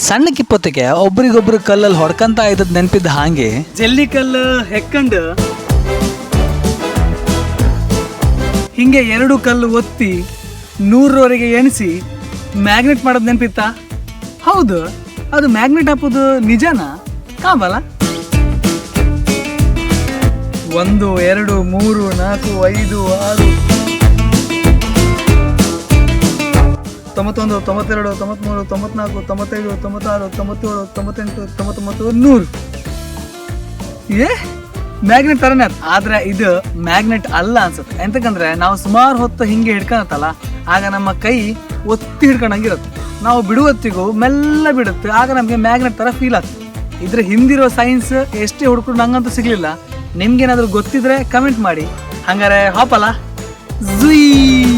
ಸಣ್ಣ ಕಿಪ್ಪೊತ್ತಿಗೆ ಒಬ್ರಿಗೊಬ್ರು ಕಲ್ಲಲ್ಲಿ ಹೊಡ್ಕಂತ ಇದ್ದದ್ ನೆನಪಿದ್ದ ಹಾಗೆ ಜಲ್ಲಿ ಕಲ್ಲು ಹೆಕ್ಕಂಡು ಹಿಂಗೆ 2 ಕಲ್ಲು ಒತ್ತಿ 100ರವರೆಗೆ ಎಣಿಸಿ ಮ್ಯಾಗ್ನೆಟ್ ಮಾಡೋದು ನೆನಪಿತ್ತ? ಹೌದು, ಅದು ಮ್ಯಾಗ್ನೆಟ್ ಹಾಕೋದು ನಿಜನಾ? ಕಾಬಲ್ಲ. 1 2 3 4 5 6 91 92 93 94 95 96 97 98 99 100 ಮ್ಯಾಗ್ನೆಟ್ ತರನೇ ಆದ್ರೆ ಇದು ಮ್ಯಾಗ್ನೆಟ್ ಅಲ್ಲ ಅನ್ಸುತ್ತೆ. ಎಂತಕ್ಕಂದ್ರೆ ನಾವು ಸುಮಾರು ಹೊತ್ತು ಹಿಂಗೆ ಹಿಡ್ಕೊಳತ್ತಲ್ಲ, ಆಗ ನಮ್ಮ ಕೈ ಒತ್ತಿ ಹಿಡ್ಕೊಂಡಂಗಿರುತ್ತೆ. ನಾವು ಬಿಡುವತ್ತಿಗೂ ಮೆಲ್ಲ ಬಿಡುತ್ತೆ, ಆಗ ನಮಗೆ ಮ್ಯಾಗ್ನೆಟ್ ತರ ಫೀಲ್ ಆಗ್ತದೆ. ಇದ್ರ ಹಿಂದಿರೋ ಸೈನ್ಸ್ ಎಷ್ಟೇ ಹುಡ್ಕೊಂಡು ನಂಗಂತೂ ಸಿಗ್ಲಿಲ್ಲ. ನಿಮ್ಗೇನಾದ್ರೂ ಗೊತ್ತಿದ್ರೆ ಕಮೆಂಟ್ ಮಾಡಿ. ಹಂಗಾರೆ ಹಾಪಲ್ಲ ಜುಯ್.